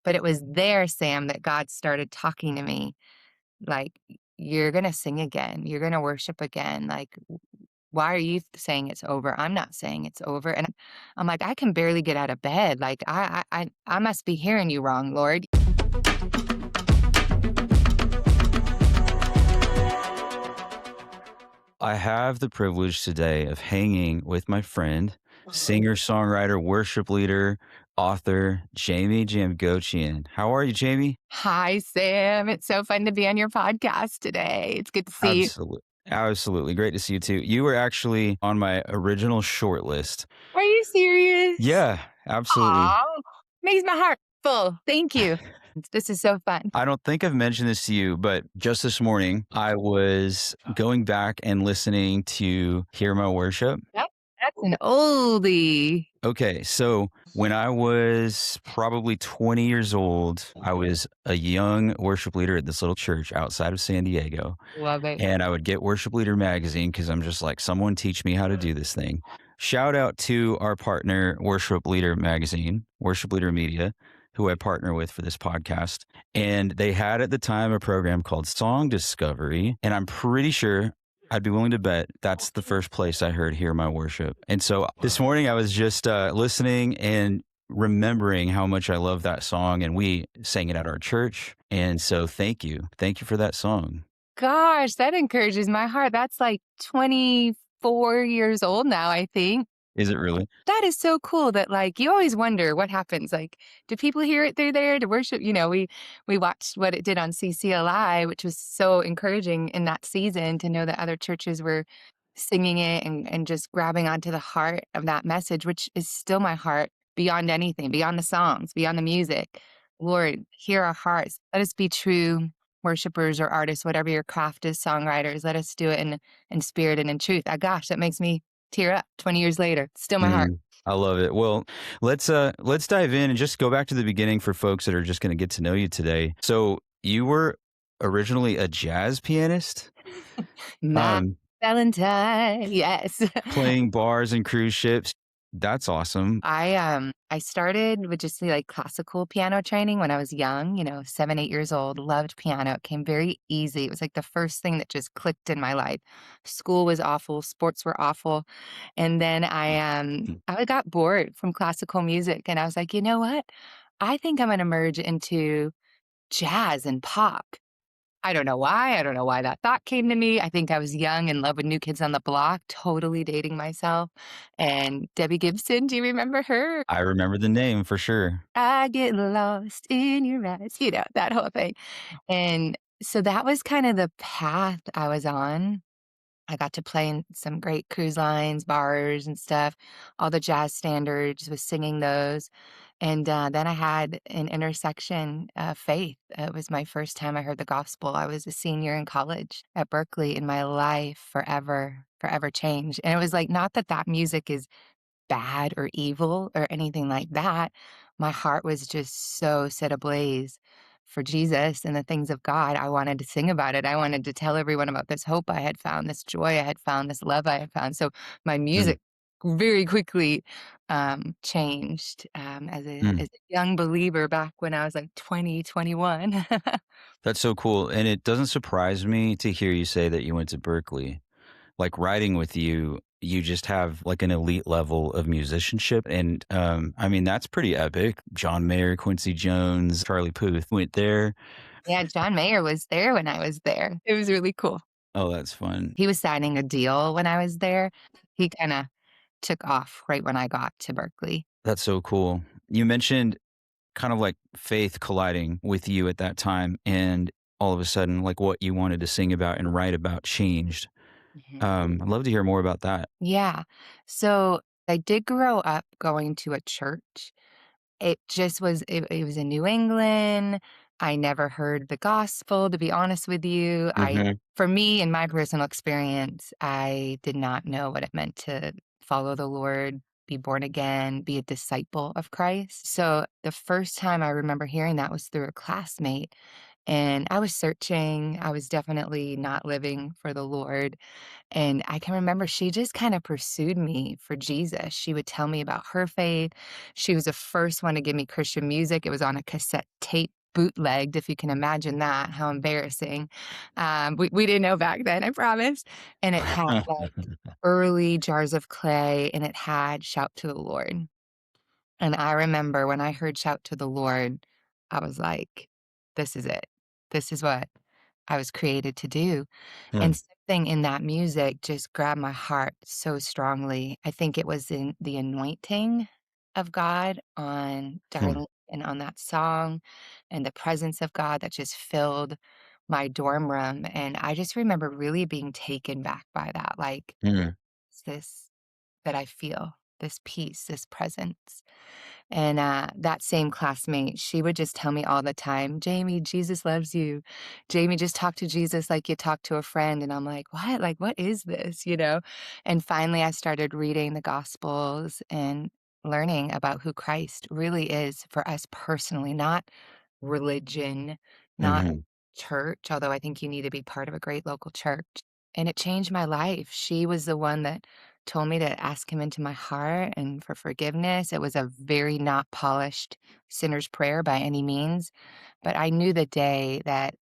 But it was there, Sam, that God started talking to me like, "You're gonna sing again. You're gonna worship again. Like, why are you saying it's over? I'm not saying it's over." And I'm like, "I can barely get out of bed. Like, I must be hearing you wrong, Lord." I have the privilege today of hanging with my friend, Mhm. singer, songwriter, worship leader, author, Jamie Jamgochian. How are you, Jamie? Hi, Sam. It's so fun to be on your podcast today. It's good to see you. Absolutely. Absolutely. Great to see you too. You were actually on my original short list. Are you serious? Yeah, absolutely. Aw, makes my heart full. Thank you. This is so fun. I don't think I've mentioned this to you, but just this morning, I was going back and listening to Hear My Worship. Yep, that's an oldie. Okay, so when I was probably 20 years old, I was a young worship leader at this little church outside of San Diego. Love it. And I would get Worship Leader magazine because I'm just like, someone teach me how to do this thing. Shout out to our partner, Worship Leader magazine, Worship Leader Media, who I partner with for this podcast. And they had at the time a program called Song Discovery. And I'm pretty sure I'd be willing to bet that's the first place I heard Hear My Worship. And so this morning I was just listening and remembering how much I love that song. And we sang it at our church. And so thank you. Thank you for that song. Gosh, that encourages my heart. That's like 24 years old now, I think. Is it really? That is so cool that, like, you always wonder what happens. Like, do people hear it through there to worship? We watched what it did on CCLI, which was so encouraging in that season to know that other churches were singing it and just grabbing onto the heart of that message, which is still my heart beyond anything, beyond the songs, beyond the music. Lord, hear our hearts. Let us be true worshipers or artists, whatever your craft is, songwriters. Let us do it in spirit and in truth. Gosh, that makes me tear up 20 years later. Still my heart. I love it. Well, let's dive in and just go back to the beginning for folks that are just going to get to know you today. So you were originally a jazz pianist, Matt um, Valentine, yes. playing bars and cruise ships. That's awesome. I started with just like classical piano training when I was young, 7, 8 years old, loved piano. It came very easy. It was like the first thing that just clicked in my life. School was awful, sports were awful. And then I got bored from classical music and I was like, you know what? I think I'm gonna merge into jazz and pop. I don't know why. I don't know why that thought came to me. I think I was young, in love with New Kids on the Block, totally dating myself. And Debbie Gibson, do you remember her? I remember the name for sure. I get lost in your eyes, that whole thing. And so that was kind of the path I was on. I got to play in some great cruise lines, bars and stuff, all the jazz standards, was singing those. And then I had an intersection of faith. It was my first time I heard the gospel. I was a senior in college at Berkeley, and my life forever changed. And it was like, not that that music is bad or evil or anything like that. My heart was just so set ablaze for Jesus and the things of God. I wanted to sing about it. I wanted to tell everyone about this hope I had found, this joy I had found, this love I had found. So my Mm, music very quickly changed mm. as a young believer back when I was like 20, 21. That's so cool. And it doesn't surprise me to hear you say that you went to Berkeley. Like writing with you, you just have like an elite level of musicianship. And I mean, that's pretty epic. John Mayer, Quincy Jones, Charlie Puth went there. Yeah, John Mayer was there when I was there. It was really cool. Oh, that's fun. He was signing a deal when I was there. He kinda took off right when I got to Berkeley. That's so cool. You mentioned kind of like faith colliding with you at that time. And all of a sudden, like what you wanted to sing about and write about changed. Mhm. I'd love to hear more about that. Yeah. So, I did grow up going to a church. It was in New England. I never heard the gospel, to be honest with you. Hmm. For me, in my personal experience, I did not know what it meant to follow the Lord, be born again, be a disciple of Christ. So, the first time I remember hearing that was through a classmate. And I was searching. I was definitely not living for the Lord. And I can remember she just kind of pursued me for Jesus. She would tell me about her faith. She was the first one to give me Christian music. It was on a cassette tape, bootlegged, if you can imagine that. How embarrassing. We didn't know back then, I promise. And it had like early Jars of Clay, and it had Shout to the Lord. And I remember when I heard "Shout to the Lord," I was like, "This is it. This is what I was created to do." And Hmm. something in that music just grabbed my heart so strongly. I think it was in the anointing of God on Hmm. Darlene and on that song, and the presence of God that just filled my dorm room, and I just remember really being taken back by that, like, Hmm. "What's this that I feel? This peace, this presence?" And, that same classmate, she would just tell me all the time, "Jamie, Jesus loves you. Jamie, just talk to Jesus like you talk to a friend." And I'm like, "What? Like, what is this?" You know? And finally, I started reading the Gospels and learning about who Christ really is for us personally, not religion, not Hmm. church, although I think you need to be part of a great local church. And it changed my life. She was the one that told me to ask him into my heart and for forgiveness. It was a very not polished sinner's prayer by any means, but I knew the day that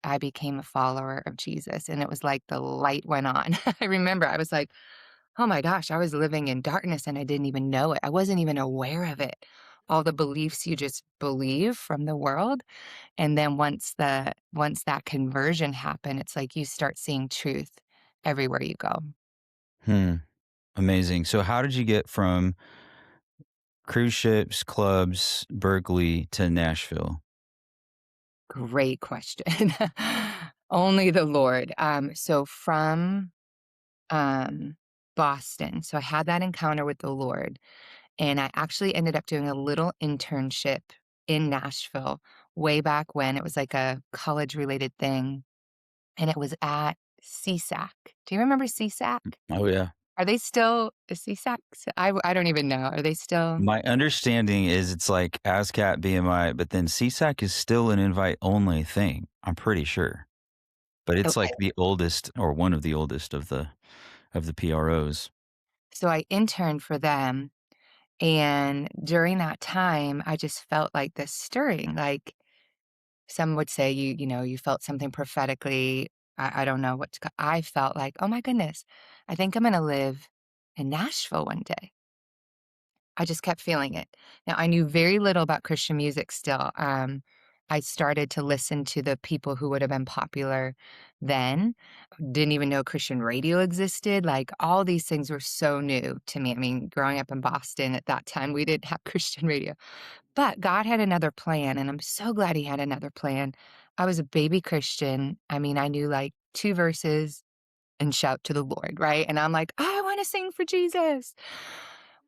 I became a follower of Jesus, and it was like the light went on. I remember I was like, "Oh my gosh, I was living in darkness and I didn't even know it. I wasn't even aware of it." All the beliefs you just believe from the world, and then once that conversion happened, it's like you start seeing truth everywhere you go. Hmm. Amazing. So, how did you get from cruise ships, clubs, Berkeley to Nashville? Great question. Only the Lord. So from, um, Boston, so I had that encounter with the Lord, and I actually ended up doing a little internship in Nashville way back when. It was like a college-related thing, and it was at CSAC. Do you remember CSAC? Oh yeah. Are they still is CSAC I don't even know. Are they still My understanding is it's like ASCAP, BMI, but then CSAC is still an invite only thing. I'm pretty sure, but it's okay. like the oldest or one of the oldest of the PROs. So I interned for them. And during that time, I just felt like this stirring, like some would say you felt something prophetically. I don't know I felt like, oh my goodness, I think I'm going to live in Nashville one day. I just kept feeling it. Now, I knew very little about Christian music still. I started to listen to the people who would have been popular then. Didn't even know Christian radio existed. Like all these things were so new to me. I mean, growing up in Boston at that time, we didn't have Christian radio. But God had another plan, and I'm so glad He had another plan. I was a baby Christian. I mean, I knew like 2 verses and shout to the Lord, right? And I'm like, "I wanna sing for Jesus."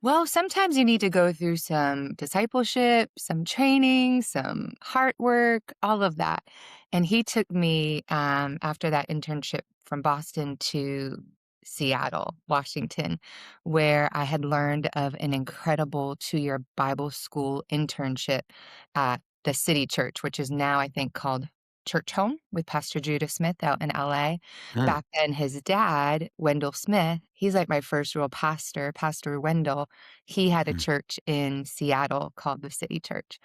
Well, sometimes you need to go through some discipleship, some training, some heart work, all of that. And he took me, after that internship from Boston to Seattle, Washington, where I had learned of an incredible 2-year Bible school internship at the City Church, which is now, I think, called Church Home with Pastor Judah Smith out in LA. Hmm. Back then, his dad, Wendell Smith, he's like my first real pastor, Pastor Wendell. He had a Hmm. church in Seattle called the City Church.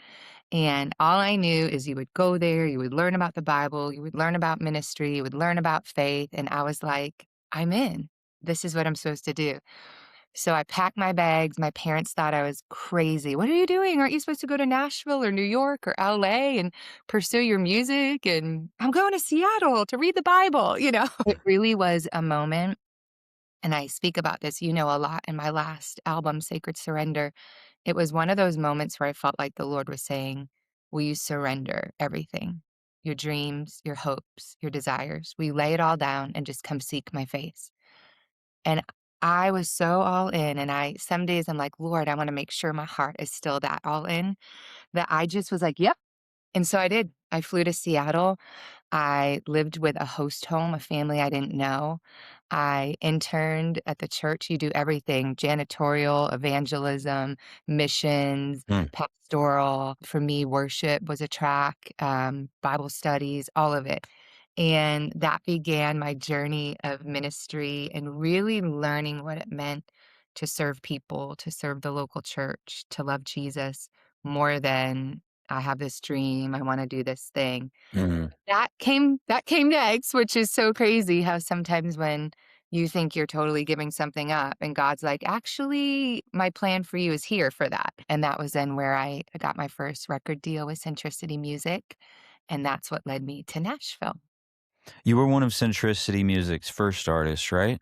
And all I knew is you would go there, you would learn about the Bible, you would learn about ministry, you would learn about faith. And I was like, I'm in. This is what I'm supposed to do. So I packed my bags. My parents thought I was crazy. What are you doing? Aren't you supposed to go to Nashville or New York or LA and pursue your music? And I'm going to Seattle to read the Bible. It really was a moment. And I speak about this, a lot in my last album, Sacred Surrender. It was one of those moments where I felt like the Lord was saying, will you surrender everything? Your dreams, your hopes, your desires. Will you lay it all down and just come seek my face? And I was so all in, and some days I'm like, "Lord, I wanna make sure my heart is still that all in," that I just was like, "Yep." And so I did. I flew to Seattle. I lived with a host home, a family I didn't know. I interned at the church. You do everything: janitorial, evangelism, missions, Mm, pastoral. For me, worship was a track, Bible studies, all of it. And that began my journey of ministry and really learning what it meant to serve people, to serve the local church, to love Jesus more than I have this dream, I wanna do this thing. mm. That came next, which is so crazy how sometimes when you think you're totally giving something up and God's like, "Actually, my plan for you is here for that." And that was then where I got my first record deal with Centricity Music, and that's what led me to Nashville. You were one of Centricity Music's first artists, right?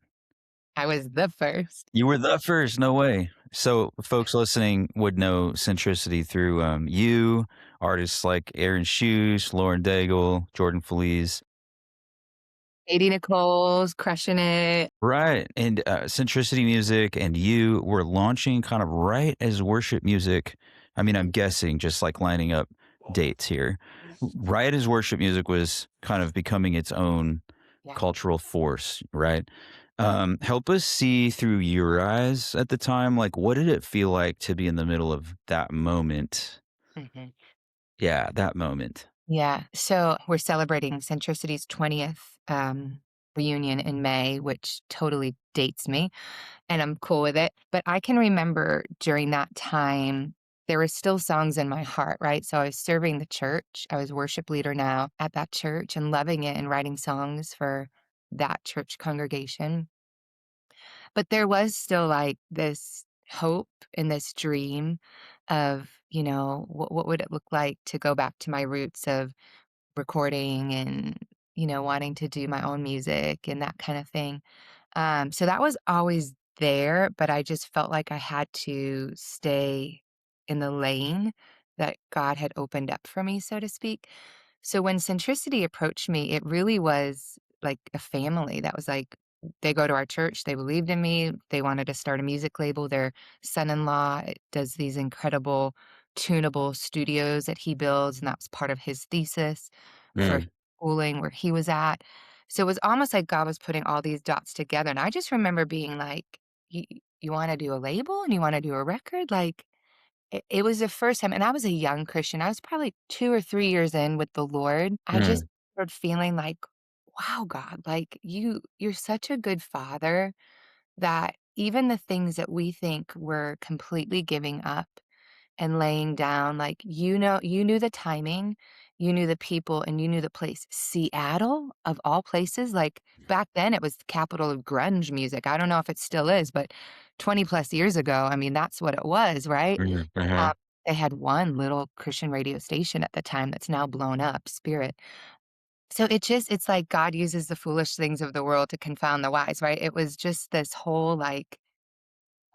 I was the first. You were the first, no way. So folks listening would know Centricity through you, artists like Aaron Shoes, Lauren Daigle, Jordan Feliz. Katie Nicole's Crushing It. Right. And Centricity Music and you were launching kind of right as worship music. I mean, I'm guessing just like lining up dates here. Right as worship music was kind of becoming its own Yeah. cultural force, right? Help us see through your eyes at the time. Like, what did it feel like to be in the middle of that moment? Mhm. Yeah, that moment. Yeah. So we're celebrating Centricity's 20th reunion in May, which totally dates me, and I'm cool with it. But I can remember during that time, there were still songs in my heart, right? So I was serving the church. I was worship leader now at that church and loving it and writing songs for that church congregation. But there was still like this hope and this dream of, what would it look like to go back to my roots of recording and, wanting to do my own music and that kind of thing. So that was always there, but I just felt like I had to stay in the lane that God had opened up for me, so to speak. So when Centricity approached me, it really was like a family that was like, they go to our church, they believed in me, they wanted to start a music label. Their son in law does these incredible tunable studios that he builds, and that was part of his thesis for Mm, schooling where he was at. So it was almost like God was putting all these dots together, and I just remember being like, "You wanna do a label and you wanna do a record?" Like, it was the first time, and I was a young Christian. I was probably 2 or 3 years in with the Lord. I just mm, started feeling like, "Wow, God, like, you're such a good father that even the things that we think we're completely giving up and laying down, like, you knew the timing, you knew the people, and you knew the place. Seattle, of all places, like, back then, it was the capital of grunge music. I don't know if it still is, but 20 plus years ago, I mean, that's what it was, right? mhm, Um, uh-huh. they had one little Christian radio station at the time that's now blown up, Spirit. So it's like God uses the foolish things of the world to confound the wise, right? It was just this whole, like,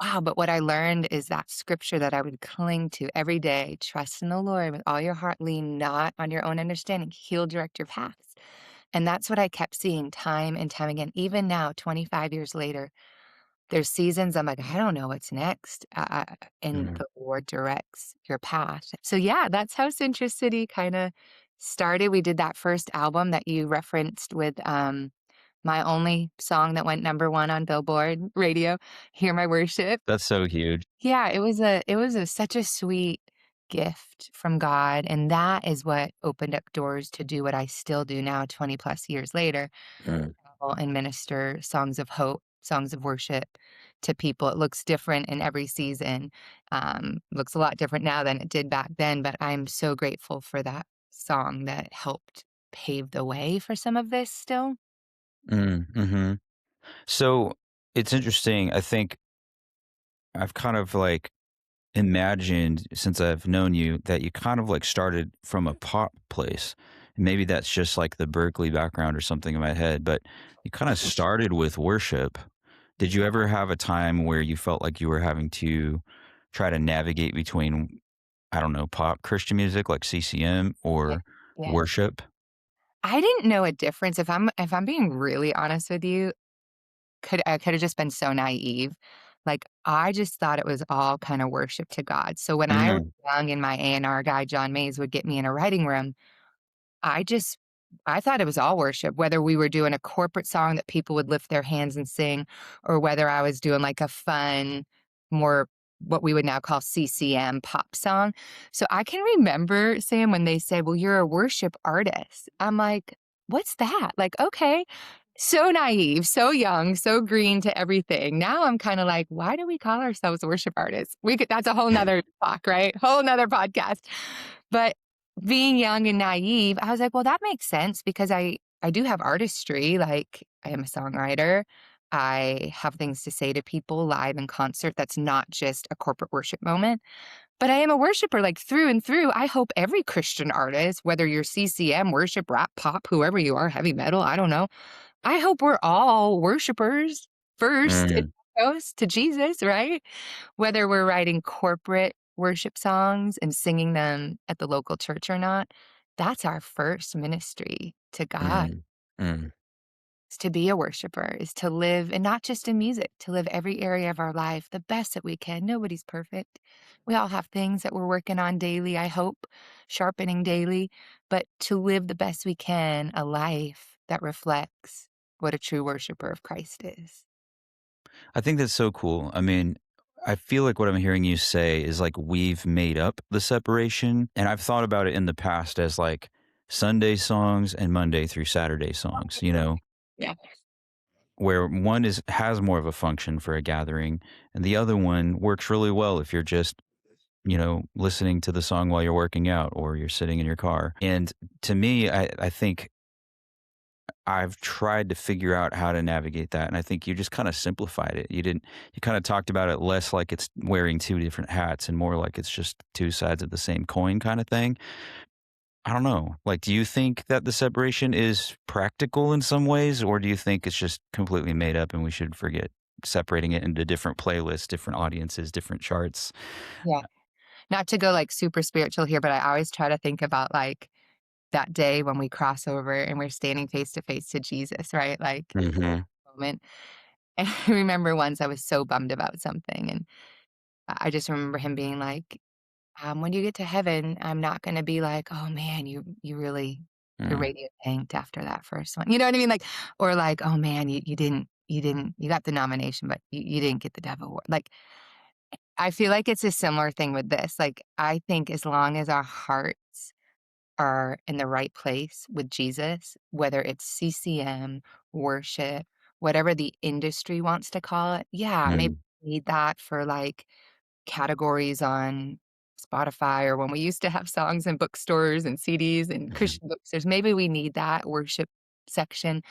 wow, but what I learned is that scripture that I would cling to every day: "Trust in the Lord with all your heart, lean not on your own understanding, He'll direct your paths." And that's what I kept seeing time and time again. Even now, 25 years later, there's seasons I'm like, "I don't know what's next," and Mhm. the Lord directs your path. So, yeah, that's how Centricity kinda started. We did that first album that you referenced with, my only song that went number 1 on Billboard radio, "Hear My Worship." That's so huge. Yeah, it was a such a sweet gift from God, and that is what opened up doors to do what I still do now 20 plus years later, Mm, travel and minister songs of hope, songs of worship to people. It looks different in every season, looks a lot different now than it did back then, but I'm so grateful for that song that helped pave the way for some of this still. mhm. So it's interesting. I think I've kind of like imagined since I've known you that you kind of like started from a pop place. Maybe that's just like the Berkeley background or something in my head, but you kind of started with worship. Did you ever have a time where you felt like you were having to try to navigate between, I don't know, pop Christian music like CCM Yeah. or Yeah. worship? I didn't know a difference. If I'm being really honest with you, I could have just been so naive. Like, I just thought it was all kinda worship to God. So when I was Mm, young and my A&R guy, John Mays, would get me in a writing room, I just I thought it was all worship, whether we were doing a corporate song that people would lift their hands and sing, or whether I was doing like a fun, more what we would now call CCM pop song. So I can remember, Sam, when they said, "Well, you're a worship artist." I'm like, "What's that?" Like, okay. So naive, so young, so green to everything. Now I'm kind of like, why do we call ourselves worship artists? We could that's a whole nother talk, right? Whole nother podcast. But being young and naive, I was like, "Well, that makes sense because I do have artistry, like, I am a songwriter. I have things to say to people live in concert that's not just a corporate worship moment, but I am a worshiper, like, through and through. I hope every Christian artist, whether you're CCM, worship, rap, pop, whoever you are, heavy metal, I don't know. I hope we're all worshipers first and mm, foremost to Jesus, right? Whether we're writing corporate worship songs and singing them at the local church or not, that's our first ministry to God, mm, mm. is to be a worshiper, is to live, and not just in music, to live every area of our life the best that we can. Nobody's perfect. We all have things that we're working on daily, I hope, sharpening daily, but to live the best we can, a life that reflects what a true worshiper of Christ is. I think that's so cool. I mean, I feel like what I'm hearing you say is like we've made up the separation. And I've thought about it in the past as like Sunday songs and Monday through Saturday songs, Yeah. where one is has more of a function for a gathering and the other one works really well if you're just, listening to the song while you're working out or you're sitting in your car. And to me, I think I've tried to figure out how to navigate that, and I think you just kinda simplified it. You kinda talked about it less like it's wearing 2 different hats and more like it's just 2 sides of the same coin kinda thing. I don't know. Like, do you think that the separation is practical in some ways, or do you think it's just completely made up and we should forget separating it into different playlists, different audiences, different charts? Yeah. Not to go, like, super spiritual here, but I always try to think about, like, that day when we cross over and we're standing face to face to Jesus, right? Like, Mhm. moment. And I remember once I was so bummed about something, and I just remember him being like, "When you get to heaven, I'm not gonna be like, 'Oh, man, you really your Mm. radio tanked after that first one.'" You know what I mean? Like, or like, "Oh, man, you got the nomination, but you didn't get the Dove Award." Like, I feel like it's a similar thing with this. Like, I think as long as our hearts are in the right place with Jesus, whether it's CCM, worship, whatever the industry wants to call it, yeah, maybe Mm. we need that for, like, categories on Spotify or when we used to have songs in bookstores and CDs and Mhm. Christian bookstores, maybe we need that worship section,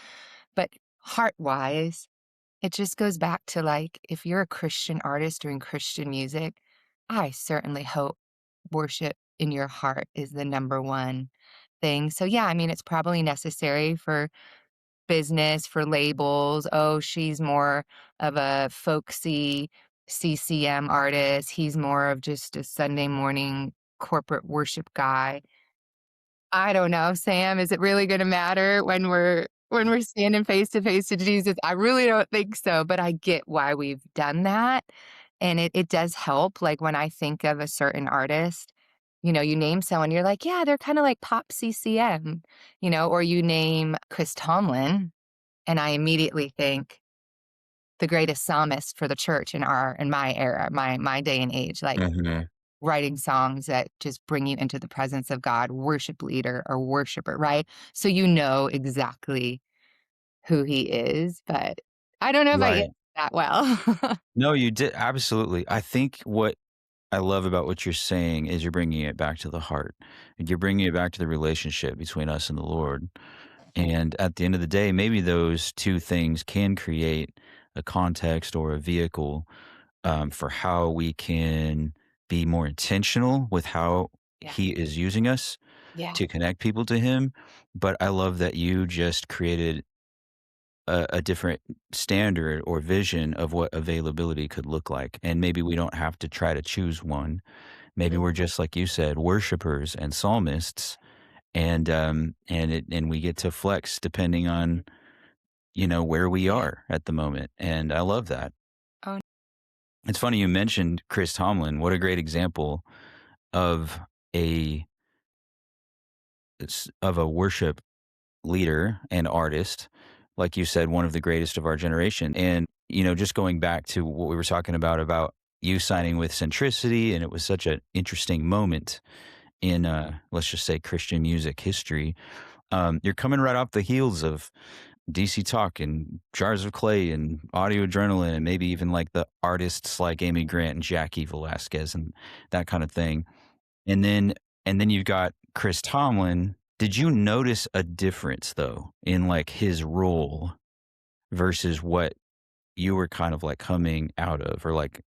but heart-wise, it just goes back to, like, if you're a Christian artist doing Christian music, I certainly hope worship in your heart is the number one thing. So, yeah, I mean, it's probably necessary for business, for labels. Oh, she's more of a folksy CCM artist. He's more of just a Sunday morning corporate worship guy. I don't know, Sam, is it really gonna matter when we're standing face to face to Jesus? I really don't think so, but I get why we've done that, and it does help, like, when I think of a certain artist, you name someone, you're like, "Yeah, they're kinda like pop CCM," or you name Chris Tomlin, and I immediately think the greatest psalmist for the church in my era, my day and age, like Mhm. writing songs that just bring you into the presence of God, worship leader or worshiper, right? So you know exactly who he is, but I don't know if I answered Right. that well. No, you did absolutely. I think what I love about what you're saying is you're bringing it back to the heart. And you're bringing it back to the relationship between us and the Lord. And at the end of the day, maybe those two things can create a context or a vehicle for how we can be more intentional with how Yeah, He is using us yeah, to connect people to Him. But I love that you just created a different standard or vision of what availability could look like. And maybe we don't have to try to choose one. Maybe yeah, we're just like you said, worshipers and psalmists, and we get to flex depending on where we yeah. are at the moment. And I love that. Oh It's funny you mentioned Chris Tomlin. What a great example of a of a worship leader and artist, like you said, one of the greatest of our generation. And, just going back to what we were talking about you signing with Centricity, and it was such an interesting moment in, let's just say, Christian music history. You're coming right off the heels of DC Talk and Jars of Clay and Audio Adrenaline, and maybe even like the artists like Amy Grant and Jackie Velasquez and that kind of thing. And then you've got Chris Tomlin. Did you notice a difference though in like his role versus what you were kind of like coming out of, or like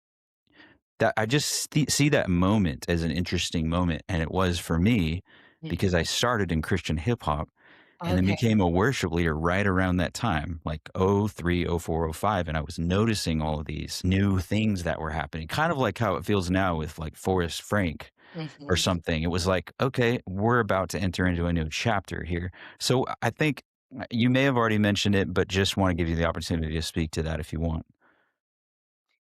that? I just see that moment as an interesting moment, and it was for me Mm. because I started in Christian hip hop and then Okay. became a worship leader right around that time, like '03, '04, '05, and I was noticing all of these new things that were happening, kind of like how it feels now with like Forrest Frank or Mhm. something. It was like, okay, we're about to enter into a new chapter here. So I think you may have already mentioned it, but just want to give you the opportunity to speak to that if you want.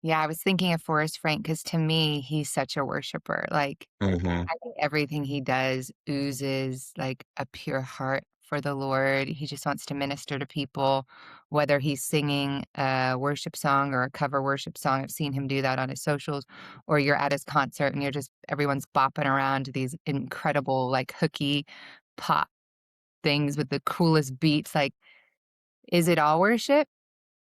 Yeah, I was thinking of Forrest Frank because to me, he's such a worshiper. Like, Hmm. I think everything he does oozes like a pure heart for the Lord. He just wants to minister to people, whether he's singing a worship song or a cover worship song. I've seen him do that on his socials, or you're at his concert and you're just everyone's bopping around to these incredible, like hooky pop things with the coolest beats. Like, is it all worship?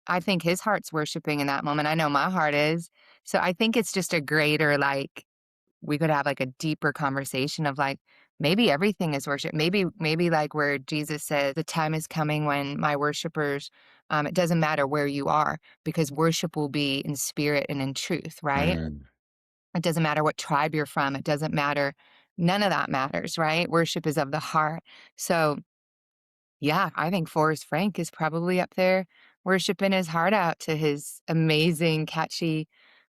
I think his heart's worshiping in that moment. I know my heart is. So I think it's just a greater, like, we could have like a deeper conversation of like, maybe everything is worship. Maybe like where Jesus said, the time is coming when my worshipers, it doesn't matter where you are because worship will be in spirit and in truth, right? Mm. It doesn't matter what tribe you're from. It doesn't matter. None of that matters, right? Worship is of the heart. So yeah, I think Forrest Frank is probably up there worshiping his heart out to his amazing, catchy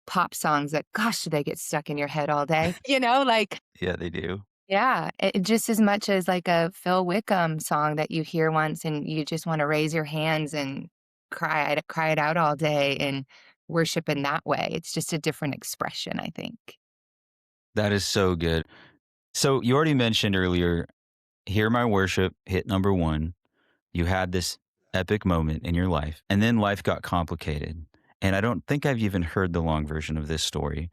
pop songs that, gosh, do they get stuck in your head all day? Like, Yeah, they do. yeah, just as much as like a Phil Wickham song that you hear once and you just want to raise your hands and cry it out all day and worship in that way. It's just a different expression, I think. That is so good. So you already mentioned earlier, Hear My Worship hit number one. You had this epic moment in your life, and then life got complicated. And I don't think I've even heard the long version of this story.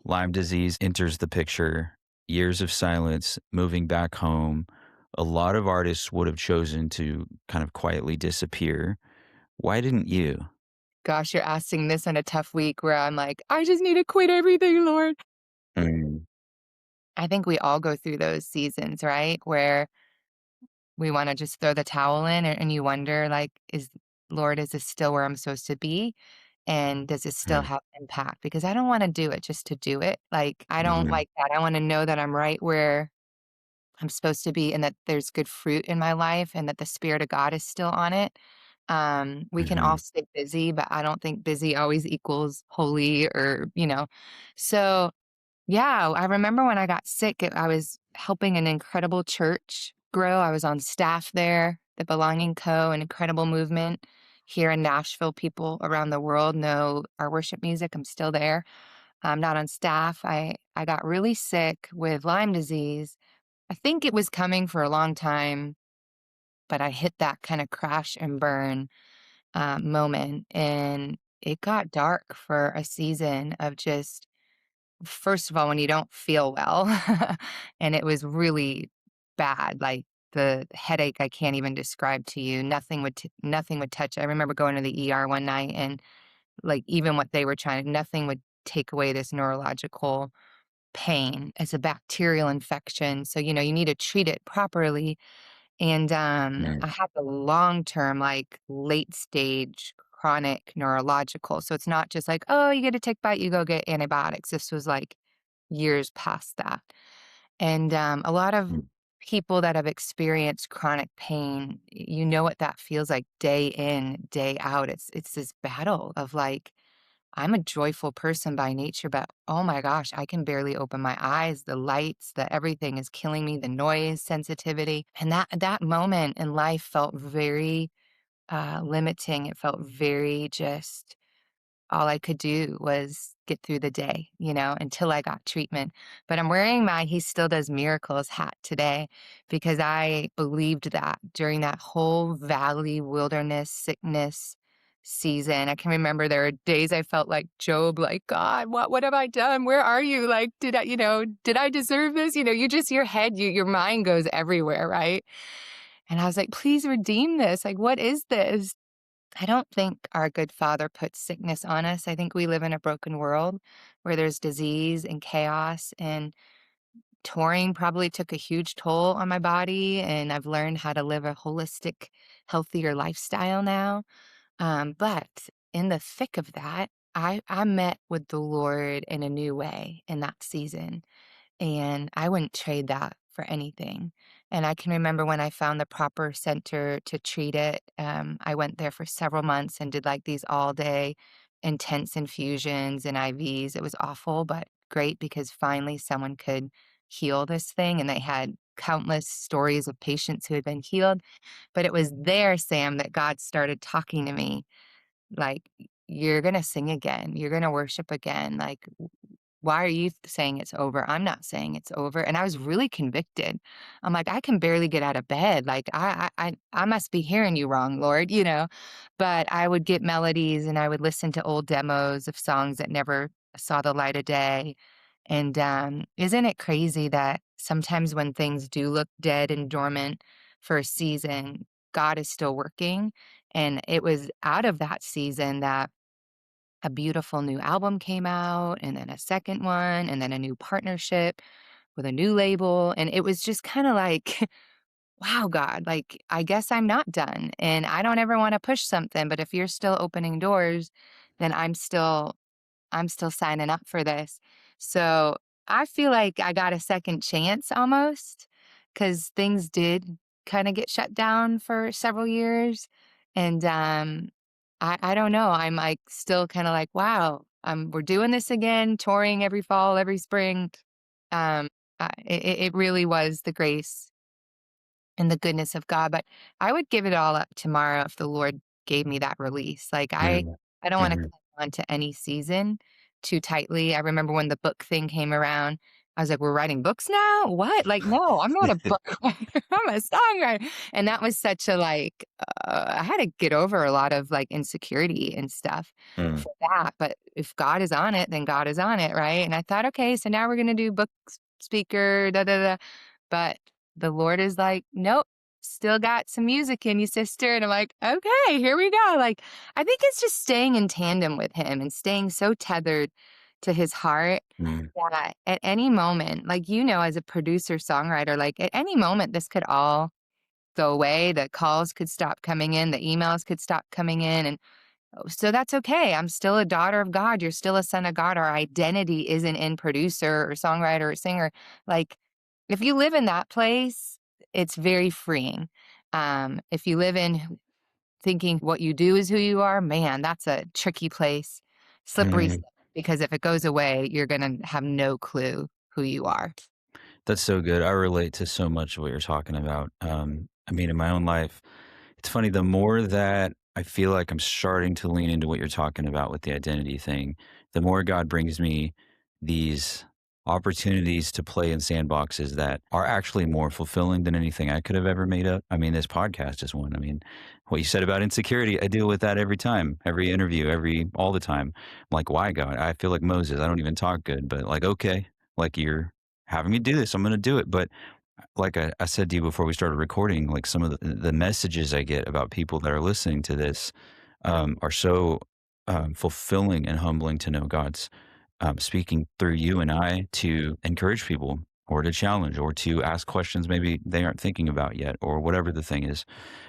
Lyme disease enters the picture, years of silence, moving back home. A lot of artists would have chosen to kind of quietly disappear. Why didn't you? Gosh, you're asking this in a tough week where I'm like, I just need to quit everything, Lord. Mm. I think we all go through those seasons, right? Where we wanna just throw the towel in and you wonder, like, Lord, is this still where I'm supposed to be? And does this still Mm. have impact? Because I don't wanna do it just to do it. Like, I don't Mhm. like that. I wanna know that I'm right where I'm supposed to be and that there's good fruit in my life and that the Spirit of God is still on it. We can all Mhm. stay busy, but I don't think busy always equals holy or. So yeah, I remember when I got sick, I was helping an incredible church grow. I was on staff there, the Belonging Co., an incredible movement here in Nashville. People around the world know our worship music. I'm still there. I'm not on staff. I got really sick with Lyme disease. I think it was coming for a long time, but I hit that kind of crash and burn moment, and it got dark for a season of just first of all, when you don't feel well, and it was really bad, like, the headache I can't even describe to you, nothing would touch I remember going to the ER one night and, like, even what they were trying nothing would take away this neurological pain. It's a bacterial infection, so, you need to treat it properly, and, Mm. I had the long-term, like, late stage chronic neurological, so it's not just like, "Oh, you get a tick bite, you go get antibiotics." This was, like, years past that. And, a lot of Mm. people that have experienced chronic pain, you know what that feels like day in, day out. It's this battle of, like, I'm a joyful person by nature, but oh my gosh, I can barely open my eyes. The lights, the everything is killing me, the noise sensitivity. And that moment in life felt very limiting. It felt very just all I could do was get through the day, until I got treatment. But I'm wearing my He Still Does Miracles hat today because I believed that during that whole valley wilderness sickness season. I can remember there were days I felt like Job, like, God, what have I done? Where are you? Like, did I deserve this? Your head, your mind goes everywhere, right? And I was like, please redeem this. Like, what is this? I don't think our good Father puts sickness on us. I think we live in a broken world where there's disease and chaos, and touring probably took a huge toll on my body. And I've learned how to live a holistic, healthier lifestyle now. But in the thick of that, I met with the Lord in a new way in that season. And I wouldn't trade that for anything. And I can remember when I found the proper center to treat it, I went there for several months and did like these all day intense infusions and IVs. It was awful, but great because finally someone could heal this thing. And they had countless stories of patients who had been healed. But it was there, Sam, that God started talking to me like, you're going to sing again. You're going to worship again. Like, why are you saying it's over? I'm not saying it's over. And I was really convicted. I'm like, I can barely get out of bed. Like, I must be hearing you wrong, Lord. But I would get melodies and I would listen to old demos of songs that never saw the light of day. And isn't it crazy that sometimes when things do look dead and dormant for a season, God is still working? And it was out of that season that a beautiful new album came out, and then a second one, and then a new partnership with a new label. And it was just kind of like, wow, God, like, I guess I'm not done. And I don't ever want to push something, but if you're still opening doors, then I'm still signing up for this. So I feel like I got a second chance almost because things did kind of get shut down for several years. And I don't know. I'm like still kind of like, wow, we're doing this again, touring every fall, every spring. Um, it really was the grace and the goodness of God, but I would give it all up tomorrow if the Lord gave me that release. Like Mhm. I don't wanna Mhm. cling on to any season too tightly. I remember when the book thing came around, I was like, "We're writing books now? What? Like, no, I'm not a book writer, I'm a songwriter." And that was such a, like, I had to get over a lot of, like, insecurity and stuff Mm. for that, but if God is on it, then God is on it, right? And I thought, "Okay, so now we're gonna do book speaker, da, da, da." But the Lord is like, "Nope, still got some music in you, sister." And I'm like, "Okay, here we go." Like, I think it's just staying in tandem with him and staying so tethered to his heart Mm. that at any moment, like, as a producer songwriter, like at any moment, this could all go away. The calls could stop coming in, the emails could stop coming in. And so that's okay. I'm still a daughter of God. You're still a son of God. Our identity isn't in producer or songwriter or singer. Like, if you live in that place, it's very freeing. If you live in thinking what you do is who you are, man, that's a tricky place, slippery Mhm. slope, because if it goes away, you're going to have no clue who you are. That's so good. I relate to so much of what you're talking about. I mean, in my own life, it's funny, the more that I feel like I'm starting to lean into what you're talking about with the identity thing, the more God brings me these opportunities to play in sandboxes that are actually more fulfilling than anything I could have ever made up. I mean, this podcast is one. I mean, what you said about insecurity, I deal with that every time, every interview, all the time. I'm like, why, God? I feel like Moses. I don't even talk good, but like, okay, like you're having me do this. I'm going to do it. But like I said to you before we started recording, like some of the messages I get about people that are listening to this are so fulfilling and humbling to know God's speaking through you and I to encourage people or to challenge or to ask questions maybe they aren't thinking about yet or whatever the thing is.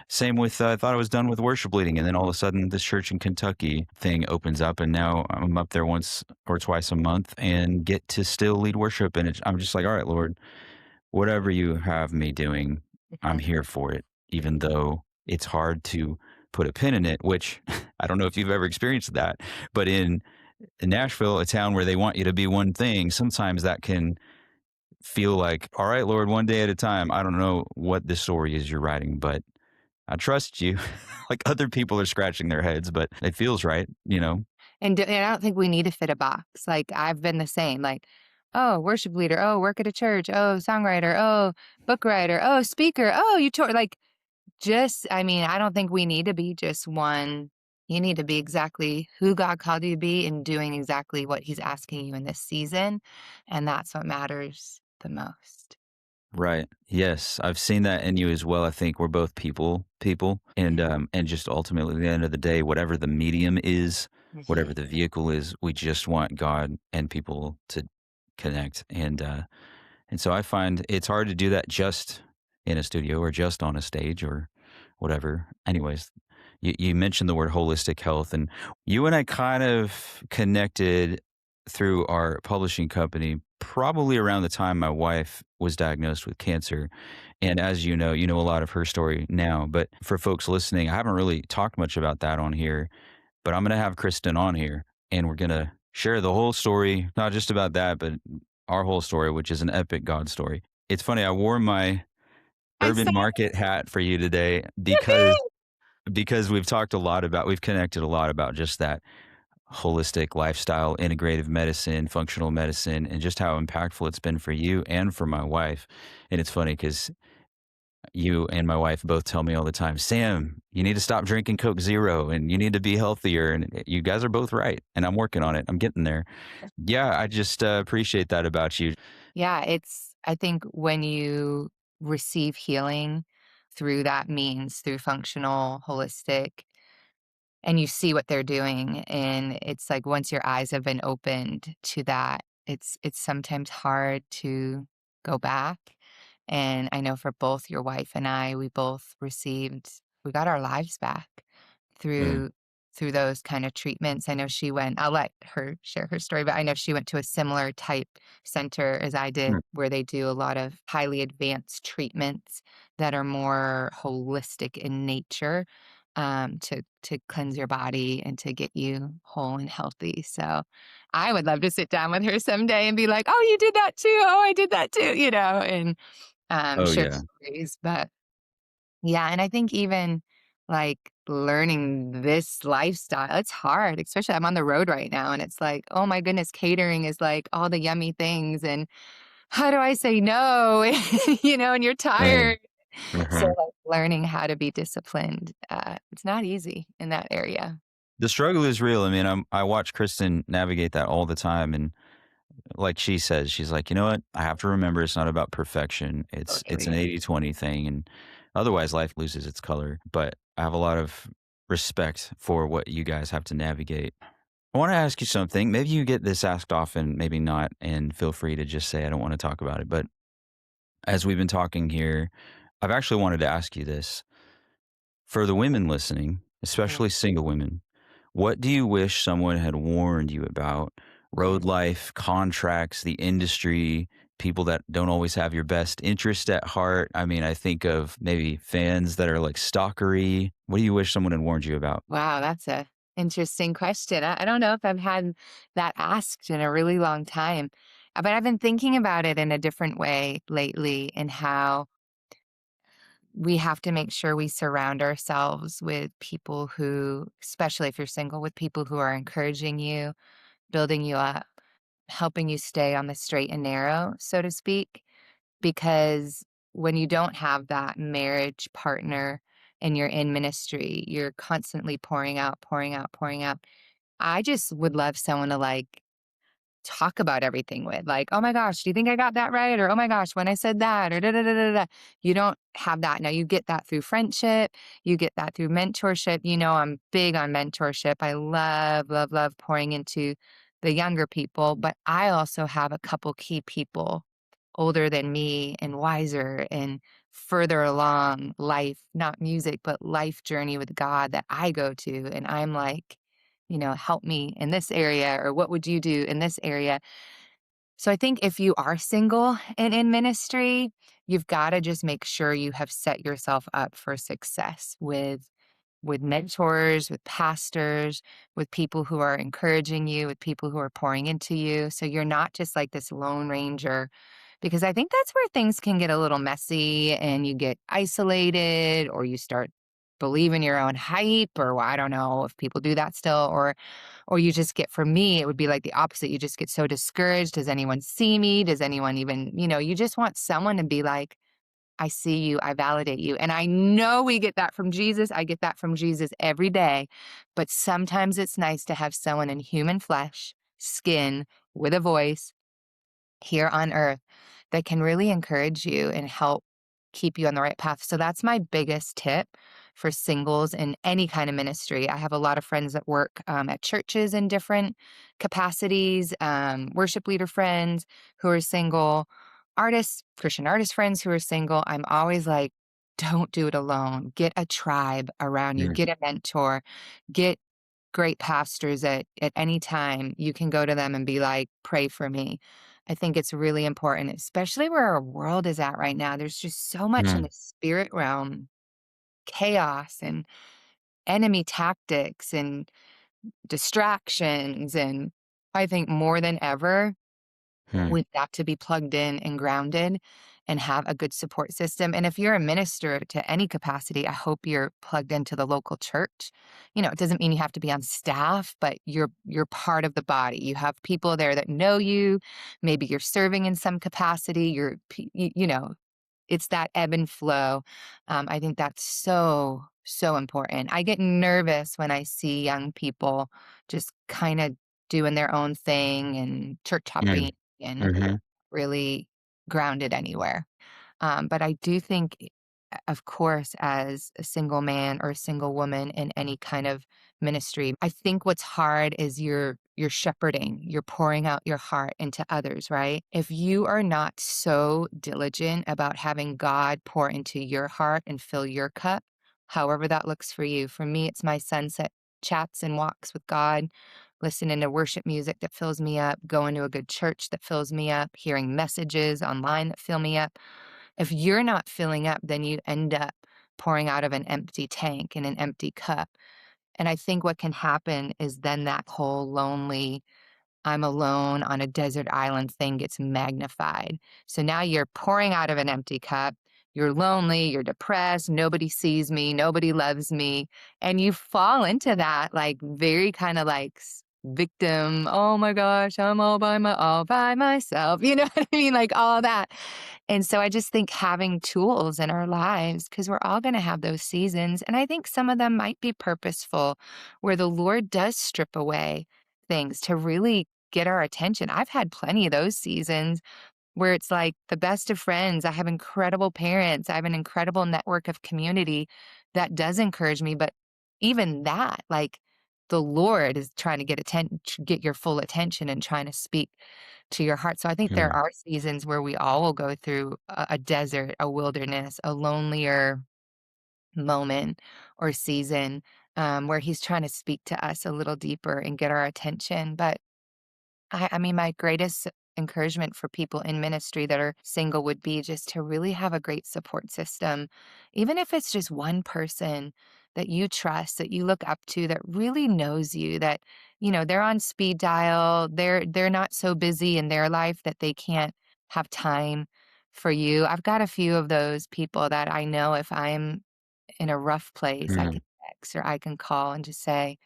Same with, I thought I was done with worship leading. And then all of a sudden, this church in Kentucky thing opens up. And now I'm up there once or twice a month and get to still lead worship. And I'm just like, all right, Lord, whatever you have me doing, I'm here for it, even though it's hard to put a pin in it, which I don't know if you've ever experienced that. But in Nashville, a town where they want you to be one thing, sometimes that can feel like, all right, Lord, one day at a time. I don't know what the story is you're writing, but I trust you. Like other people are scratching their heads, but it feels right, you know? And I don't think we need to fit a box. Like, I've been the same, like, "Oh, worship leader. Oh, work at a church. Oh, songwriter. Oh, book writer. Oh, speaker. Oh, you tour." Like, just I mean, I don't think we need to be just one. You need to be exactly who God called you to be and doing exactly what he's asking you in this season, and that's what matters the most. Right. Yes, I've seen that in you as well. I think we're both people, and just ultimately at the end of the day, whatever the medium is, whatever Mhm. the vehicle is, we just want God and people to connect. And so I find it's hard to do that just in a studio or just on a stage or whatever. Anyways, you mentioned the word holistic health, and you and I kind of connected through our publishing company probably around the time my wife was diagnosed with cancer. And as you know a lot of her story now. But for folks listening, I haven't really talked much about that on here, but I'm going to have Kristen on here and we're going to share the whole story, not just about that, but our whole story, which is an epic God story. It's funny, I wore my I saw Urban Market hat for you today it. because we've connected a lot about just that holistic lifestyle, integrative medicine, functional medicine, and just how impactful it's been for you and for my wife. And it's funny because you and my wife both tell me all the time, Sam, you need to stop drinking Coke Zero and you need to be healthier. And you guys are both right. And I'm working on it. I'm getting there. Yeah, I just appreciate that about you. Yeah, I think when you receive healing through that means, through functional, holistic, and you see what they're doing, and it's like once your eyes have been opened to that, it's sometimes hard to go back, and I know for both your wife and I, we got our lives back Good. through through those kind of treatments. I know she went I'll let her share her story, but I know she went to a similar type center as I did, Sure. where they do a lot of highly advanced treatments that are more holistic in nature, to cleanse your body and to get you whole and healthy. So I would love to sit down with her someday and be like, "Oh, you did that too. Oh, I did that too," and Oh, share yeah. stories. But yeah, and I think even like learning this lifestyle, it's hard, especially I'm on the road right now and it's like, oh my goodness, catering is like all the yummy things. And how do I say no? And you're Right. tired. So Uh-huh. like learning how to be disciplined, it's not easy in that area. The struggle is real. I mean, I watch Kristen navigate that all the time, and like she says, she's like, "You know what? I have to remember it's not about perfection. It's an Totally. 80-20 thing, and otherwise life loses its color." But I have a lot of respect for what you guys have to navigate. I want to ask you something. Maybe you get this asked often, maybe not, and feel free to just say I don't want to talk about it. But as we've been talking here, I've actually wanted to ask you this. For the women listening, Mhm. especially single women, what do you wish someone had warned you about? Road life, contracts, the industry, people that don't always have your best interest at heart. I mean, I think of maybe fans that are like stalkery. What do you wish someone had warned you about? Wow, that's a interesting question. I don't know if I've had that asked in a really long time, but I've been thinking about it in a different way lately and how we have to make sure we surround ourselves with people who, especially if you're single, with people who are encouraging you, building you up, helping you stay on the straight and narrow, so to speak. Because when you don't have that marriage partner and you're in ministry, you're constantly pouring out, pouring out, pouring out. I just would love someone to like talk about everything with. Like, "Oh my gosh, do you think I got that right?" Or, "Oh my gosh, when I said that," or da da da da da. You don't have that. Now you get that through friendship, you get that through mentorship. I'm big on mentorship. I love, love, love pouring into the younger people, but I also have a couple key people older than me and wiser and further along life, not music, but life journey with God that I go to. And I'm like, help me in this area, or what would you do in this area? So I think if you are single and in ministry, you've got to just make sure you have set yourself up for success with mentors, with pastors, with people who are encouraging you, with people who are pouring into you. So you're not just like this lone ranger, because I think that's where things can get a little messy and you get isolated or you start believe in your own hype, or well, I don't know if people do that still, or you just get, for me, it would be like the opposite. You just get so discouraged. Does anyone see me? Does anyone even, you just want someone to be like, I see you, I validate you. And I know we get that from Jesus. I get that from Jesus every day. But sometimes it's nice to have someone in human flesh, skin, with a voice here on earth that can really encourage you and help keep you on the right path. So that's my biggest tip for singles in any kind of ministry. I have a lot of friends that work at churches in different capacities, worship leader friends who are single, artists, Christian artist friends who are single. I'm always like, don't do it alone. Get a tribe around you, Mm, get a mentor, get great pastors at any time. You can go to them and be like, pray for me. I think it's really important, especially where our world is at right now. There's just so much in mm, the spirit realm, chaos and enemy tactics and distractions. And I think more than ever, mm, we've got to be plugged in and grounded and have a good support system. And if you're a minister to any capacity, I hope you're plugged into the local church. It doesn't mean you have to be on staff, but you're part of the body. You have people there that know you. Maybe you're serving in some capacity. It's that ebb and flow. I think that's so, so important. I get nervous when I see young people just kind of doing their own thing and church mm, hopping and mhm, really grounded anywhere. But I do think, of course, as a single man or a single woman in any kind of ministry, I think what's hard is you're shepherding, you're pouring out your heart into others, right? If you are not so diligent about having God pour into your heart and fill your cup, however that looks for you. For me, it's my sunset chats and walks with God, listening to worship music that fills me up, going to a good church that fills me up, hearing messages online that fill me up. If you're not filling up, then you end up pouring out of an empty tank and an empty cup. And I think what can happen is then that whole lonely, I'm alone on a desert island thing gets magnified. So now you're pouring out of an empty cup. You're lonely, you're depressed, nobody sees me, nobody loves me. And you fall into that like very kind of like victim, oh my gosh, I'm all by myself. You know what I mean? Like all that. And so I just think having tools in our lives, because we're all going to have those seasons. And I think some of them might be purposeful, where the Lord does strip away things to really get our attention. I've had plenty of those seasons where it's like the best of friends. I have incredible parents. I have an incredible network of community that does encourage me. But even that, like the Lord is trying to get your full attention and trying to speak to your heart. So I think there mm. are seasons where we all will go through a desert, a wilderness, a lonelier moment or season where He's trying to speak to us a little deeper and get our attention. But I mean, my greatest encouragement for people in ministry that are single would be just to really have a great support system, even if it's just one person that you trust, that you look up to, that really knows you, that, they're on speed dial, they're not so busy in their life that they can't have time for you. I've got a few of those people that I know if I'm in a rough place, I Mm, can text or I can call and just say,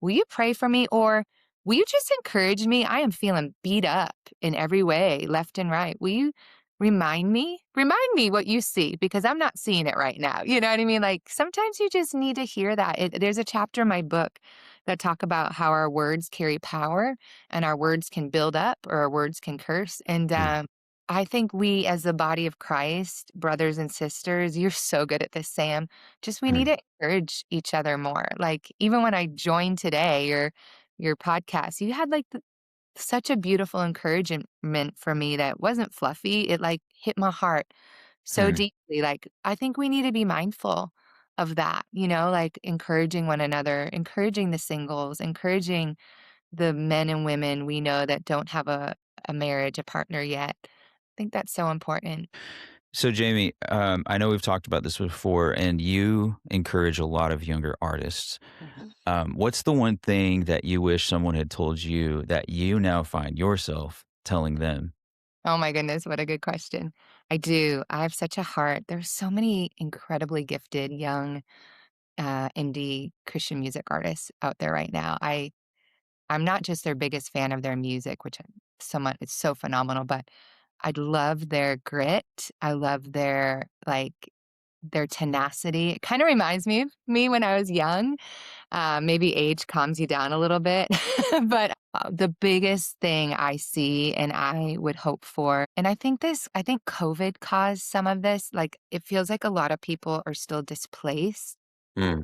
will you pray for me? Or will you just encourage me? I am feeling beat up in every way, left and right. Will you remind me? Remind me what you see because I'm not seeing it right now. You know what I mean? Like sometimes you just need to hear that. There's a chapter in my book that talk about how our words carry power and our words can build up or our words can curse. And mm, I think we, as the body of Christ, brothers and sisters, you're so good at this, Sam. Just we need mm, to encourage each other more. Like even when I joined today, your podcast, you had like such a beautiful encouragement for me that wasn't fluffy. It like hit my heart so mm. deeply. Like I think we need to be mindful of that, like encouraging one another, encouraging the singles, encouraging the men and women we know that don't have a marriage, a partner yet. I think that's so important. So, Jamie, I know we've talked about this before, and you encourage a lot of younger artists. Mhm. What's the one thing that you wish someone had told you that you now find yourself telling them? Oh my goodness, what a good question. I do. I have such a heart. There's so many incredibly gifted young indie Christian music artists out there right now. I'm not just their biggest fan of their music, which I'm somewhat it's so phenomenal, but I love their grit. I love their, like, their tenacity. It kinda reminds me of me when I was young. Maybe age calms you down a little bit, but, the biggest thing I see and I would hope for and I think COVID caused some of this, like, it feels like a lot of people are still displaced Mm,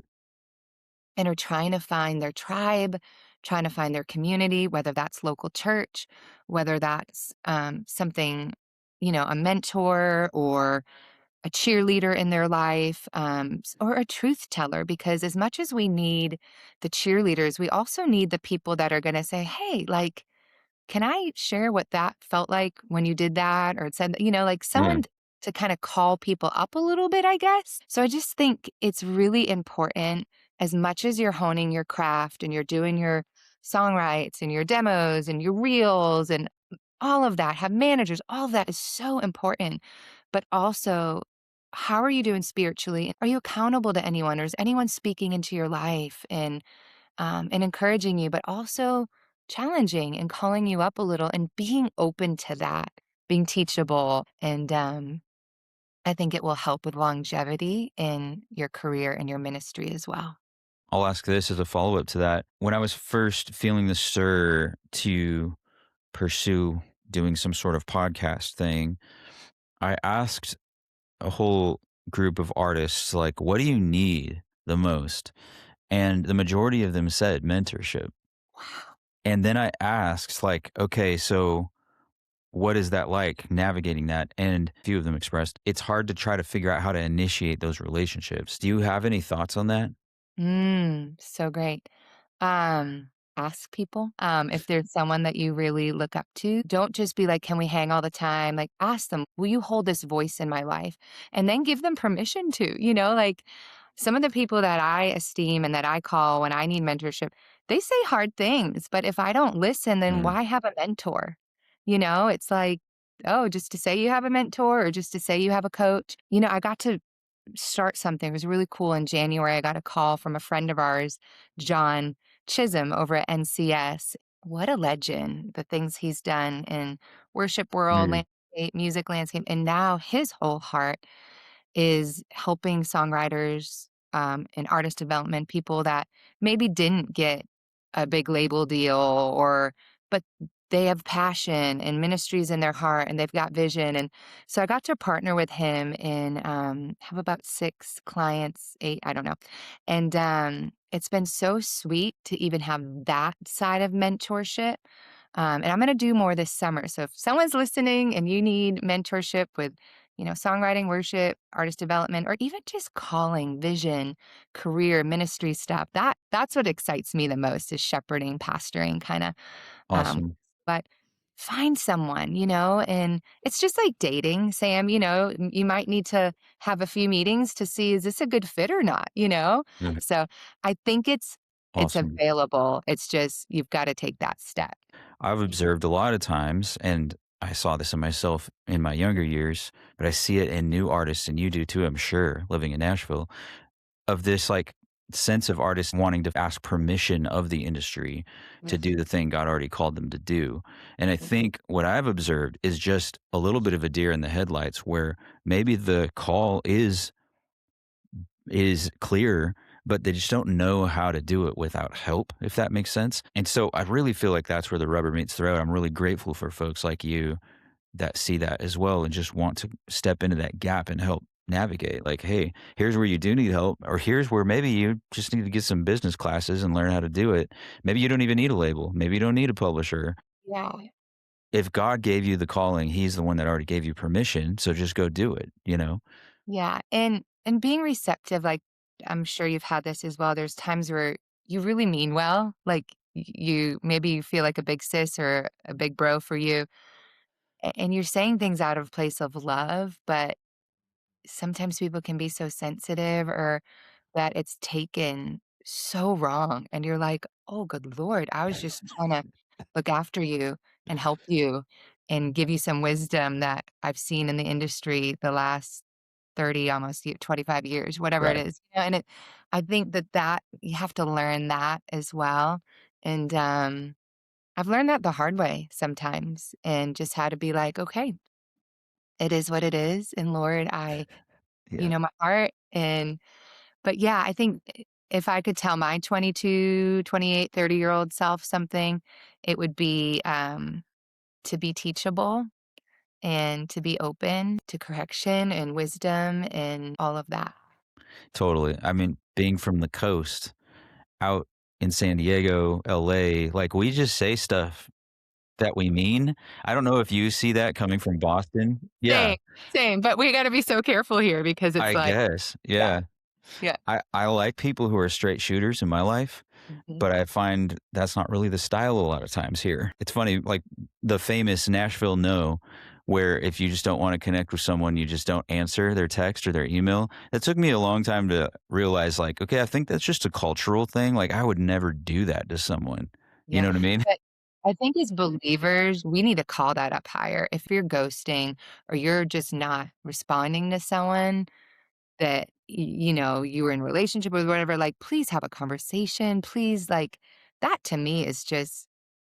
and are trying to find their tribe, trying to find their community, whether that's local church, whether that's something, a mentor or a cheerleader in their life, or a truth teller. Because as much as we need the cheerleaders, we also need the people that are going to say, hey, like, can I share what that felt like when you did that or said, like mm, someone to kind of call people up a little bit, I guess. So I just think it's really important as much as you're honing your craft and you're doing your songwrites and your demos and your reels and all of that, have managers, all of that is so important. But also, how are you doing spiritually? Are you accountable to anyone or is anyone speaking into your life? And encouraging you, but also challenging and calling you up a little and being open to that, being teachable. And I think it will help with longevity in your career and your ministry as well. I'll ask this as a follow up to that. When I was first feeling the stir to pursue doing some sort of podcast thing, I asked a whole group of artists, like, what do you need the most? And the majority of them said mentorship. Wow. And then I asked, like, okay, so what is that like navigating that? And a few of them expressed it's hard to try to figure out how to initiate those relationships. Do you have any thoughts on that? So great. Ask people if there's someone that you really look up to. Don't just be like, can we hang all the time? Like, ask them, will you hold this voice in my life? And then give them permission to, like some of the people that I esteem and that I call when I need mentorship, they say hard things. But if I don't listen, then Mm, why have a mentor? It's like, oh, just to say you have a mentor or just to say you have a coach. I got to start something. It was really cool. In January, I got a call from a friend of ours, John Chisholm over at NCS. What a legend, the things he's done in worship world, mm, landscape, music landscape. And now his whole heart is helping songwriters and artist development, people that maybe didn't get a big label deal but they have passion and ministries in their heart and they've got vision. And so I got to partner with him and have about 6 clients, 8, I don't know. And it's been so sweet to even have that side of mentorship. And I'm going to do more this summer. So if someone's listening and you need mentorship with songwriting, worship, artist development, or even just calling, vision, career, ministry stuff. That's what excites me the most is shepherding, pastoring kind of. Um, awesome. but find someone, and it's just like dating, Sam, you might need to have a few meetings to see is this a good fit or not? Mm, So I think it's awesome. available. It's just you've got to take that step. I've observed a lot of times, and I saw this in myself in my younger years, but I see it in new artists, and you do too, I'm sure, living in Nashville, of this like sense of artists wanting to ask permission of the industry to Mhm. do the thing God already called them to do. And I think what I've observed is just a little bit of a deer in the headlights where maybe the call is clear, but they just don't know how to do it without help, if that makes sense. And so I really feel like that's where the rubber meets the road. I'm really grateful for folks like you that see that as well and just want to step into that gap and help navigate. Like, hey, here's where you do need help, or here's where maybe you just need to get some business classes and learn how to do it. Maybe you don't even need a label. Maybe you don't need a publisher. Yeah. If God gave you the calling, he's the one that already gave you permission. So just go do it, you know? Yeah, and being receptive, like, I'm sure you've had this as well, there's times where you really mean well, like, you maybe you feel like a big sis or a big bro for you, and you're saying things out of place of love, but sometimes people can be so sensitive or that it's taken so wrong, and you're like, "Oh, good lord, I was just trying to look after you and help you and give you some wisdom that I've seen in the industry the last 30, almost 25 years, whatever it Right. is, and I think that you have to learn that as well, and, I've learned that the hard way sometimes and just how to be like, "Okay, it is what it is, and Lord, you Yeah. know my heart," and but yeah, I think if I could tell my 22, 28, 30-year-old self something, it would be, to be teachable and to be open to correction and wisdom and all of that. Totally. I mean, being from the coast out in San Diego, LA, like we just say stuff that we mean. I don't know if you see that coming from Boston. Yeah, Same, same, but we gotta be so careful here because it's I like guess. yeah, Yeah. yeah. I like people who are straight shooters in my life, Mhm. but I find that's not really the style a lot of times here. It's funny, like the famous Nashville no, where if you just don't want to connect with someone, you just don't answer their text or their email. It took me a long time to realize, like, okay, I think that's just a cultural thing. Like, I would never do that to someone. You Yeah, know what I mean? but I think as believers, we need to call that up higher. If you're ghosting or you're just not responding to someone that, you were in a relationship with, whatever, like, please have a conversation. Please, like, that to me is just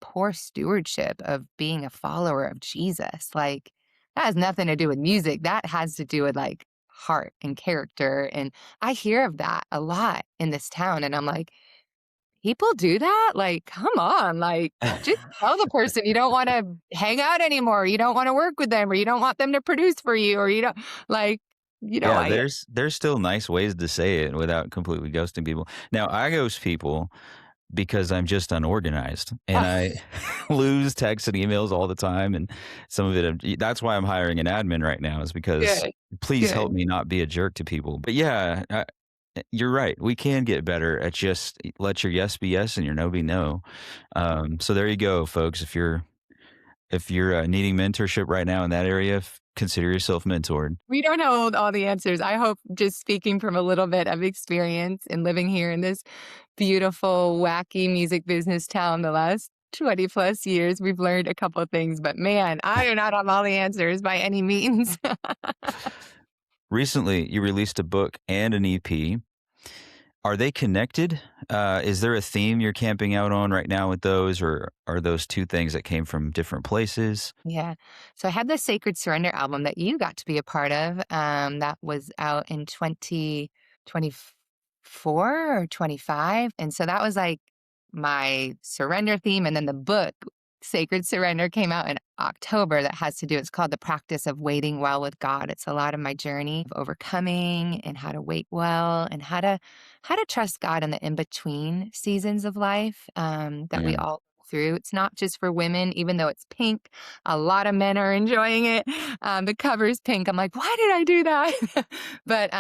poor stewardship of being a follower of Jesus. Like, that has nothing to do with music. That has to do with like heart and character. And I hear of that a lot in this town. And I'm like, people do that? Like, come on, like, just tell the person you don't wanna hang out anymore, you don't wanna work with them, or you don't want them to produce for you, or you don't like, Yeah, I there's still nice ways to say it without completely ghosting people. Now, I ghost people because I'm just unorganized and oh, I lose texts and emails all the time. And some of it, that's why I'm hiring an admin right now, is because good, please help good. me not be a jerk to people. But yeah, you're right. We can get better at just let your yes be yes and your no be no. So there you go, folks. If you're needing mentorship right now in that area, consider yourself mentored. We don't know all the answers. I hope just speaking from a little bit of experience and living here in this beautiful, wacky music business town the last 20 plus years, we've learned a couple of things, but man, I do not have all the answers by any means. Recently, you released a book and an EP. Are they connected? Is there a theme you're camping out on right now with those, or are those two things that came from different places? Yeah. So I had the Sacred Surrender album that you got to be a part of, that was out in 2024 or 25, and so that was, like, my surrender theme, and then the book, Sacred Surrender, came out in October that has to do it's called The Practice of Waiting Well with God. It's a lot of my journey of overcoming and how to wait well and how to trust God in the in-between seasons of life, that we Mm, all go through. It's not just for women, even though it's pink, a lot of men are enjoying it. The cover is pink. I'm like, "Why did I do that?" But,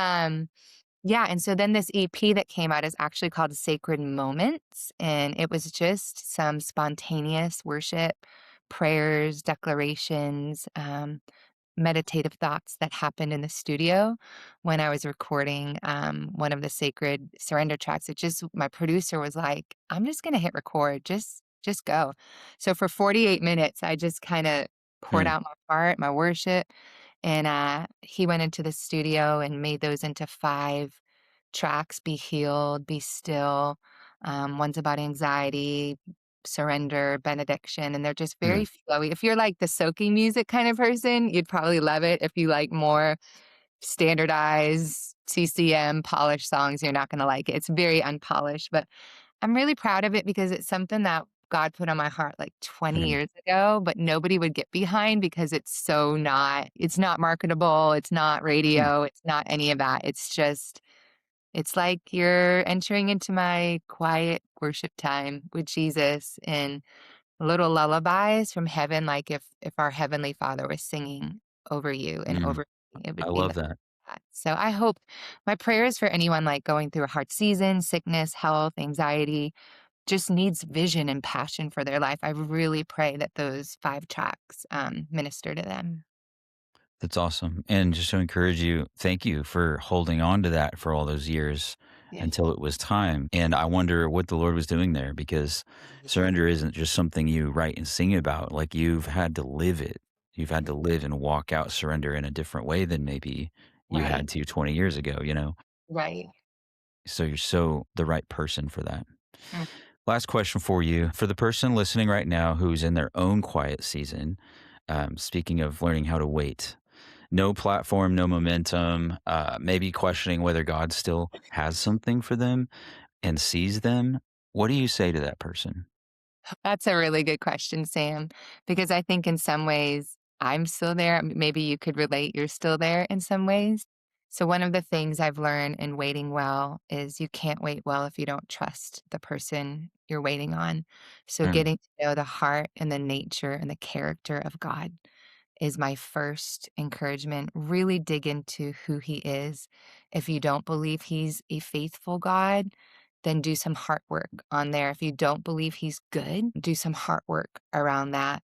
yeah, and so then this EP that came out is actually called Sacred Moments, and it was just some spontaneous worship, prayers, declarations, meditative thoughts that happened in the studio when I was recording, one of the Sacred Surrender tracks. It just my producer was like, "I'm just gonna hit record, just go." So for 48 minutes, I just kinda poured mm, out my heart, my worship, and, he went into the studio and made those into 5 tracks: Be Healed, Be Still, one's about anxiety, surrender, benediction, and they're just very mm, flowy. If you're like the soaking music kind of person, you'd probably love it. If you like more standardized CCM polished songs, you're not gonna like it. It's very unpolished, but I'm really proud of it because it's something that God put on my heart like 20 mm, years ago, but nobody would get behind because it's not marketable, it's not mm, radio, it's not any of that. It's like you're entering into my quiet worship time with Jesus and little lullabies from heaven, like if our heavenly Father was singing over you and mm. over me, it I would be love like that. that. So I hope my prayers for anyone like going through a hard season, sickness, health, anxiety, just needs vision and passion for their life. I really pray that those 5 tracks, minister to them. That's awesome. And just to encourage you, thank you for holding on to that for all those years Yeah. until it was time. And I wonder what the Lord was doing there, because surrender isn't just something you write and sing about. Like, you've had to live it. You've had to live and walk out surrender in a different way than maybe you Right. had to 20 years ago, you know? Right. So you're so the right person for that. Mm. Last question for you. For the person listening right now who's in their own quiet season, speaking of learning how to wait, no platform, no momentum, maybe questioning whether God still has something for them and sees them, what do you say to that person? That's a really good question, Sam, because I think in some ways I'm still there. Maybe you could relate, you're still there in some ways. So, one of the things I've learned in waiting well is you can't wait well if you don't trust the person you're waiting on. So, Mm, getting to know the heart and the nature and the character of God is my first encouragement. Really dig into who he is. If you don't believe he's a faithful God, then do some heart work on there. If you don't believe he's good, do some heart work around that.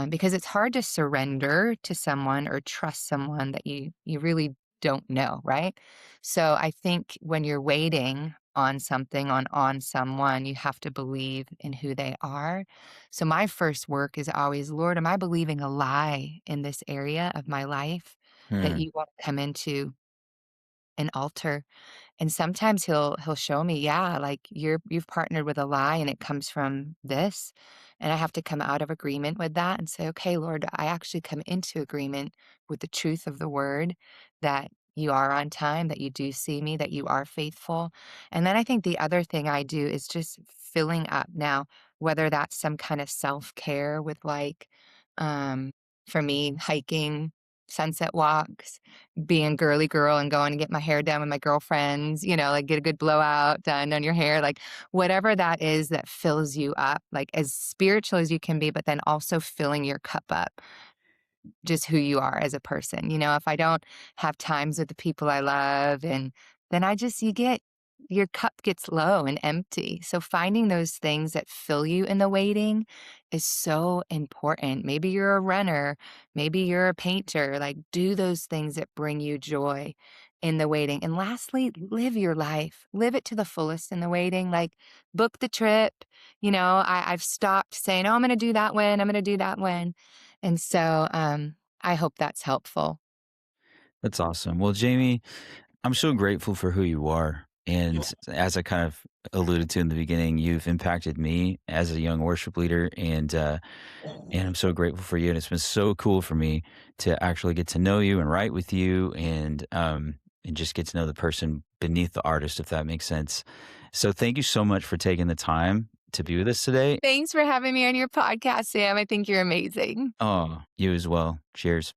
Because it's hard to surrender to someone or trust someone that you really don't know, right? So I think when you're waiting on something on someone, you have to believe in who they are. So my first work is always, Lord, am I believing a lie in this area of my life that mm. you want to come into and alter? And sometimes he'll show me, yeah, like you've partnered with a lie and it comes from this. And I have to come out of agreement with that and say, okay, Lord, I actually come into agreement with the truth of the word that you are on time, that you do see me, that you are faithful. And then I think the other thing I do is just filling up now, whether that's some kind of self-care with like, um, for me, hiking, sunset walks, being girly girl and going to get my hair done with my girlfriends, like get a good blowout done on your hair, like whatever that is that fills you up, like as spiritual as you can be, but then also filling your cup up just who you are as a person. If I don't have times with the people I love, and then your cup gets low and empty. So finding those things that fill you in the waiting is so important. Maybe you're a runner, maybe you're a painter, like do those things that bring you joy in the waiting. And lastly, live your life. Live it to the fullest in the waiting. Like book the trip. I've stopped saying, "Oh, I'm gonna do that when, I'm gonna do that when." And so, I hope that's helpful. That's awesome. Well, Jamie, I'm so grateful for who you are. And as I kind of alluded to in the beginning, you've impacted me as a young worship leader, and I'm so grateful for you. And it's been so cool for me to actually get to know you and write with you, and just get to know the person beneath the artist, if that makes sense. So thank you so much for taking the time to be with us today. Thanks for having me on your podcast, Sam. I think you're amazing. Oh, you as well. Cheers.